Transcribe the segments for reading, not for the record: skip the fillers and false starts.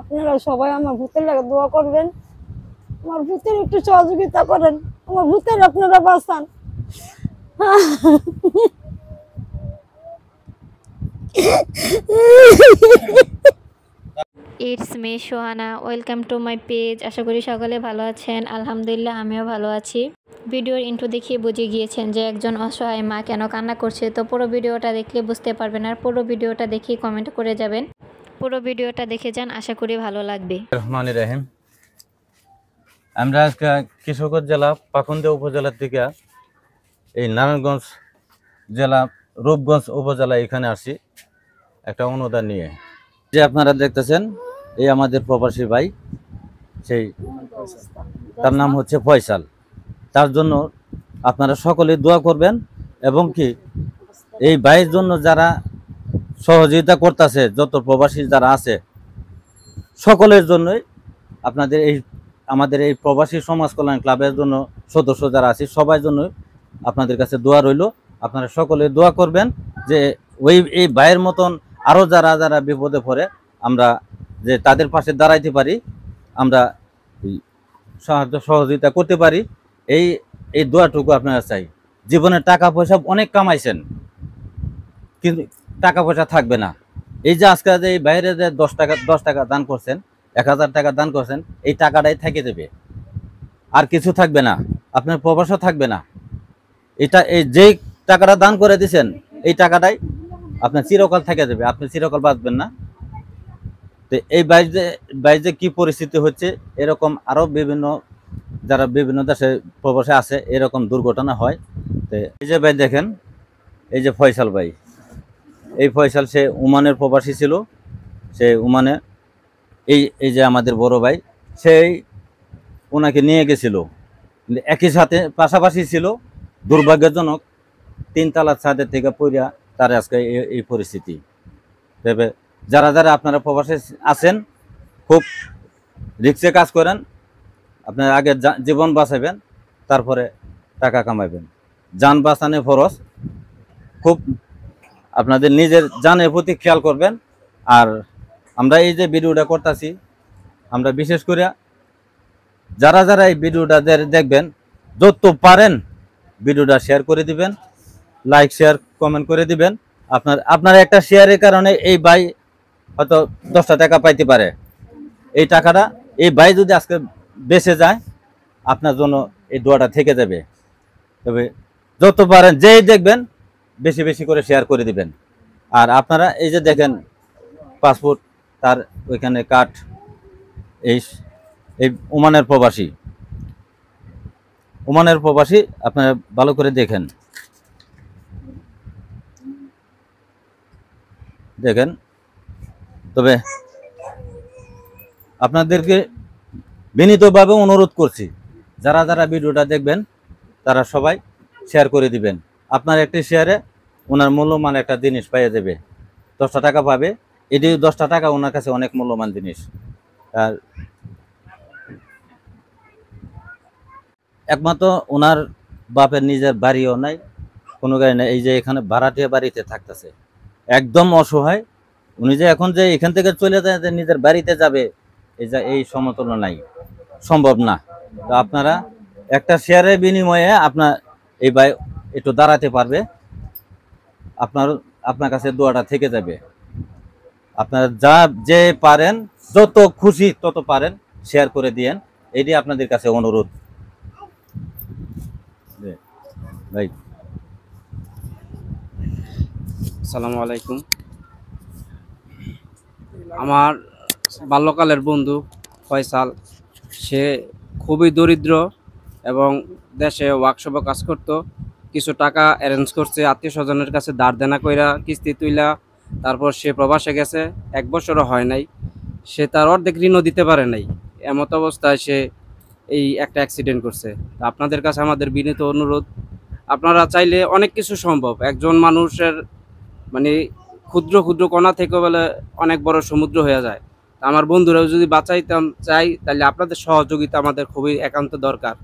আপনারা সবাই আমার ভূতের লাগে দোয়া করবেন, আমার ভূতের একটু সহযোগিতা করেন, আমার ভূতের আপনারা বাঁচান। It's me Sohana, welcome to my page. আশা করি সকলে ভালো আছেন। আলহামদুলিল্লাহ আমিও ভালো আছি। ভিডিওর ইন্ট্রো দেখিয়ে বুঝে গিয়েছেন যে একজন অসহায় মা কেন কান্না করছে। তো পুরো ভিডিওটা দেখলে বুঝতে পারবেন, আর পুরো ভিডিওটা দেখে কমেন্ট করে যাবেন। পুরো ভিডিওটা দেখে যান, আশা করি ভালো লাগবে। রহমানির রহিম। আমরা আজকে কিশোরগঞ্জ জেলা পাকুন্দিয়া উপজেলা থেকে এই নারায়ণগঞ্জ জেলা রূপগঞ্জ উপজেলা এখানে আসি একটা অনুদান নিয়ে। যে আপনারা দেখতেছেন এই আমাদের প্রবাসী ভাই, সেই তার নাম হচ্ছে ফয়সাল। তার জন্য আপনারা সকলে দোয়া করবেন এবং কি এই ভাইয়ের জন্য যারা সহযোগিতা করতেছে, যত প্রবাসী যারা আছে সকলের জন্যই আপনাদের এই আমাদের এই প্রবাসী সমাজ কল্যাণ ক্লাবের জন্য সদস্য যারা আছে সবার জন্য আপনাদের কাছে দোয়া রইল। আপনারা সকলে দোয়া করবেন যে এই ভাইয়ের মতন আরও যারা যারা বিপদে পড়ে আমরা যে তাদের পাশে দাঁড়াইতে পারি, আমরা সাহায্য সহযোগিতা করতে পারি, এই এই দোয়াটুকু আপনারা চাই। জীবনে টাকা পয়সা অনেক কামাইছেন কিন্তু টাকা পয়সা থাকবে না। এই যে আজকে যে এই বাইরে যে 10 টাকা দান করছেন, 1000 টাকা দান করছেন, এই টাকাটাই থেকে দেবে, আর কিছু থাকবে না, আপনার প্রবাসও থাকবে না। এটা এই যে টাকাটা দান করে দিয়েছেন এই টাকাটাই আপনার চিরকাল থেকে যাবে, আপনি চিরকাল বাঁচবেন না। তো এই বাইরে কি পরিস্থিতি হচ্ছে, এরকম আরও বিভিন্ন যারা বিভিন্ন দেশে প্রবাসে আছে এরকম দুর্ঘটনা হয়। তো এই যে ভাই দেখেন, এই যে ফয়সাল ভাই, এই ফয়সাল সে ওমানের প্রবাসী ছিল। সে ওমানে এই যে আমাদের বড় ভাই, সেই ওনাকে নিয়ে গেছিল, কিন্তু একই সাথে পাশাপাশি ছিল। দুর্ভাগ্যজনক 3 তলার ছাদের থেকে পড়িয়া তার আজকে এই পরিস্থিতি। তবে যারা যারা আপনারা প্রবাসে আছেন খুব রিস্কে কাজ করেন, আপনার আগে জীবন বাঁচাবেন, তারপরে টাকা কামাইবেন। যান বাঁচানো ফরজ, খুব আপনাদের নিজের জানের প্রতি খেয়াল করবেন। আর আমরা এই যে ভিডিওটা করতেছি, আমরা বিশেষ করে যারা যারা এই ভিডিওটা দেখবেন যত পারেন ভিডিওটা শেয়ার করে দিবেন, লাইক শেয়ার কমেন্ট করে দিবেন। আপনার একটা শেয়ারের কারণে এই ভাই হয়তো 10টা টাকা পাইতে পারে। এই টাকাটা এই ভাই যদি আজকে বেঁচে যায়, আপনার জন্য এই দোয়াটা থেকে যাবে। তবে যত পারেন যেই দেখবেন বেশি বেশি করে শেয়ার করে দিবেন। আর আপনারা এই যে দেখেন পাসপোর্ট, তার ওইখানে কার্ড, এই এই ওমানের প্রবাসী আপনারা ভালো করে দেখেন তবে আপনাদেরকে বিনীতভাবে অনুরোধ করছি, যারা যারা ভিডিওটা দেখবেন তারা সবাই শেয়ার করে দিবেন। আপনার একটি শেয়ারে ওনার মূল্যমান একটা জিনিস পাইয়ে দেবে, 10টা টাকা পাবে। এটি 10টা টাকা ওনার কাছে অনেক মূল্যবান জিনিস। আর একমাত্র ওনার বাপের নিজের বাড়িও নাই, কোনো গাড়ি নাই। এই যে এখানে ভাড়াটিয়া বাড়িতে থাকতেছে, একদম অসহায়। উনি যে এখন যে এখান থেকে চলে যায় যে নিজের বাড়িতে যাবে, এই সমতুল্য নাই, সম্ভব না। তো আপনারা একটা শেয়ারের বিনিময়ে আপনার এই ভাই একটু দাঁড়াতে পারবে, আপনার কাছে দোয়াটা থেকে যাবে। আপনারা যে পারেন, যত খুশি তত পারেন শেয়ার করে দিয়েন, এটি আপনাদের কাছে অনুরোধ ভাই। আসসালামু আলাইকুম। আমার বাল্যকালের বন্ধু ফয়সাল, সে খুবই দরিদ্র এবং দেশে ওয়ার্কশপে কাজ করত। কিছু টাকা অ্যারেঞ্জ করছে আত্মীয় স্বজনের কাছে ধার দেনা কইরা, কিস্তি তুইলা। তারপর সে প্রবাসে গেছে, 1 বছরও হয় নাই। সে তার অর্ধেক ঋণও দিতে পারে নাই। এমত অবস্থায় সে এই একটা অ্যাক্সিডেন্ট করছে। আপনাদের কাছে আমাদের বিনীত অনুরোধ, আপনারা চাইলে অনেক কিছু সম্ভব। একজন মানুষের মানে ক্ষুদ্র ক্ষুদ্র কণা থেকে বলে অনেক বড় সমুদ্র হয়ে যায়। আমার বন্ধুরাও যদি বাঁচাইতাম চাই, তাহলে আপনাদের সহযোগিতা আমাদের খুবই একান্ত দরকার।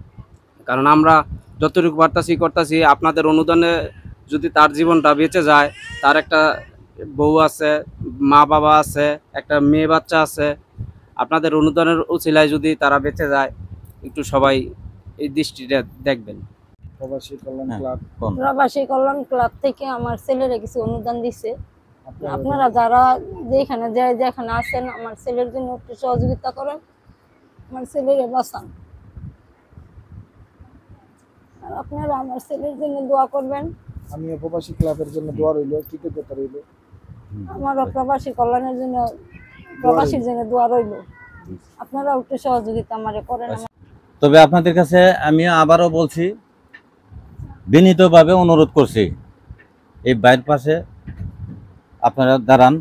কারণ আমরা যতটুকু করতেছি আপনাদের অনুদানে যদি তার জীবনটা বেঁচে যায়, তার একটা বউ আছে, মা বাবা আছে, একটা মেয়ে বাচ্চা আছে, আপনাদের অনুদানের উছিলায় যদি তারা বেঁচে যায়, একটু সবাই এই দৃষ্টিটা দেখবেন। প্রবাসী কল্যাণ হ্যাঁ, ক্লাব কোন? প্রবাসী কল্যাণ ক্লাব থেকে আমার ছেলেরা কিছু অনুদান দিছে। আপনারা আপনারা যারা যেখানে যেখানে আছেন আমার ছেলের জন্য একটু সহযোগিতা করেন, আমার ছেলেরে বাঁচান। আর আপনারা আমার ছেলের জন্য দোয়া করবেন। আমিও প্রবাসী ক্লাবের জন্য দোয়া রইল, কৃতজ্ঞতা রইল। আমারও প্রবাসী কল্যাণের জন্য, প্রবাসীর জন্য দোয়া রইল। আপনারা একটু সহযোগিতা আমারে করেন। তবে আপনাদের কাছে আমি আবারও বলছি, বিনীতভাবে অনুরোধ করছি, এই ভাইয়ের পাশে আপনারা দাঁড়ান।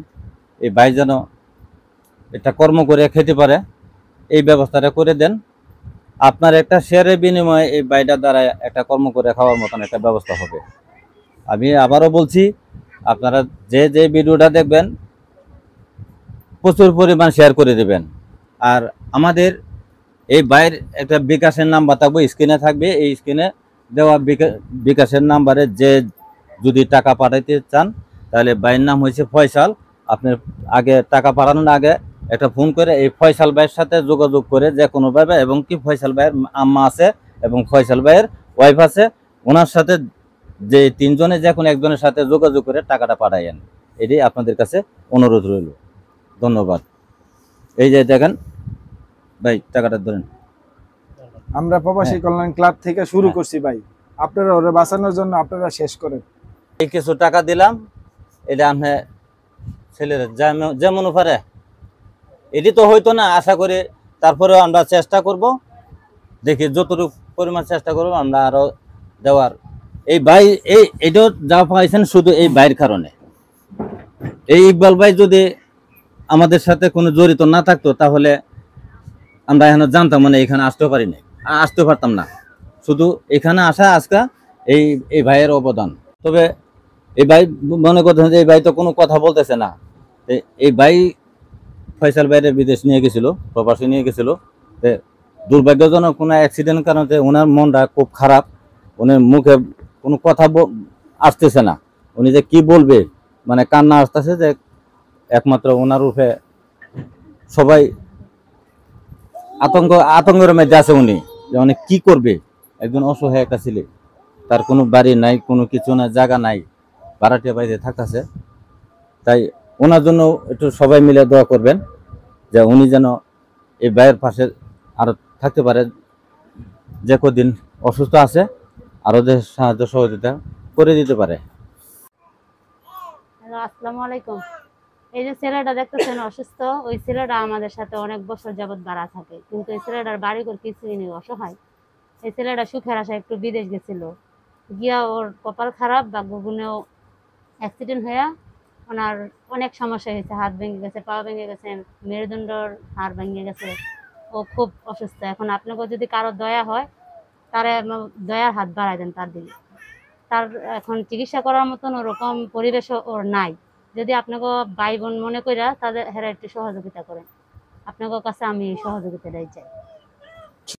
এই ভাই যেন একটা কর্ম করে খেতে পারে, এই ব্যবস্থাটা করে দেন। আপনার একটা শেয়ারের বিনিময়ে এই ভাইটার দ্বারা একটা কর্ম করে খাওয়ার মতন একটা ব্যবস্থা হবে। আমি আবারও বলছি, আপনারা যে যে ভিডিওটা দেখবেন প্রচুর পরিমাণ শেয়ার করে দেবেন। আর আমাদের এই ভাইয়ের একটা বিকাশের নাম্বার থাকবে, স্ক্রিনে থাকবে। এই স্ক্রিনে দেওয়া বিকাশের নাম্বারে যে যদি টাকা পাঠাইতে চান, তাহলে ভাইয়ের নাম হয়েছে ফয়সাল। আপনার আগে টাকা পাঠানোর আগে একটা ফোন করে এই ফয়সাল ভাইয়ের সাথে যোগাযোগ করে যে কোনোভাবে, এবং কি ফয়সাল ভাইয়ের আম্মা আছে এবং ফয়সাল ভাইয়ের ওয়াইফ আছে, ওনার সাথে যে তিনজনে যে কোনো একজনের সাথে যোগাযোগ করে টাকাটা পাঠাইয়েন। এটাই আপনাদের কাছে অনুরোধ রইল। ধন্যবাদ। এই যে দেখেন ভাই, টাকাটা ধরেন। আমরা প্রবাসী হ্যাঁ। কল্যাণ ক্লাব থেকে শুরু হ্যাঁ। করছি ভাই, আপনারা ওরা বাঁচানোর জন্য আপনারা শেষ করেন। এই কিছু টাকা দিলাম, এটা আপনি ছেলের যেমন পারে, এটি তো হইতো না আশা করি। তারপরে আমরা চেষ্টা করব, দেখি যতটুকু পরিমাণ চেষ্টা করব আমরা আরো দেওয়ার। এই ভাই এটাও যা পাইছেন শুধু এই ভাইয়ের কারণে। এই ইকবাল ভাই যদি আমাদের সাথে কোনো জড়িত না থাকতো, তাহলে আমরা এখানে জানতাম মানে এখানে আসতেও পারি না, আসতে পারতাম না। শুধু এখানে আসা আজকে এই ভাইয়ের অবদান। তবে এই ভাই মনে করতেন যে এই ভাই তো কোনো কথা বলতেছে না। এই ভাই ফয়সাল ভাইয়ের বিদেশ নিয়ে গেছিল, প্রবাসী নিয়ে গেছিল। দুর্ভাগ্যজনক কোনো অ্যাক্সিডেন্ট কারণে ওনার মনটা খুব খারাপ। উনি মুখে কোনো কথা আসতেছে না, উনি যে কি বলবে, মানে কান্না আসতেছে। যে একমাত্র ওনার রূপে সবাই আতঙ্কের মধ্যে আছে উনি, যে উনি কি করবে। একজন অসহায় একটা ছেলে, তার কোনো বাড়ি নাই, কোনো কিছু না, জায়গা নাই, ভাড়াটিয়া বাড়িতে থাকতেছে। তাই ওনার জন্য একটু সবাই মিলে দোয়া করবেন, যে উনি যেন এই ভাইয়ের পাশে আরো থাকতে পারে, যে কদিন অসুস্থ আছে আরো যে সাহায্য সহযোগিতা করে দিতে পারে। হ্যালো, আসসালামু আলাইকুম। এই যে ছেলেটা দেখতেছেন অসুস্থ, ওই ছেলেটা আমাদের সাথে অনেক বছর যাবৎ ভাড়া থাকে, কিন্তু এই ছেলেটার বাড়ি ঘর কিছুই নেই, অসহায়। এই ছেলেটা সুখের আশায় একটু বিদেশ গেছিল, গিয়া ওর কপাল খারাপ, ভাগ্যগুণেও অ্যাক্সিডেন্ট হয়ে ওনার অনেক সমস্যা হয়েছে। হাত ভেঙে গেছে, পা ভেঙে গেছে, মেরুদণ্ডর হাড় ভেঙে গেছে। ও খুব অসুস্থ। এখন আপনাকে যদি কারো দয়া হয়, তারা দয়ার হাত বাড়ায় দেন তার দিকে। তার এখন চিকিৎসা করার মতন ওরকম পরিবেশও ওর নাই। যদি আপনাকে ভাই বোন মনে কইরা তাদের হেরা একটু সহযোগিতা করেন, আপনাদের কাছে আমি সহযোগিতাটাই চাই।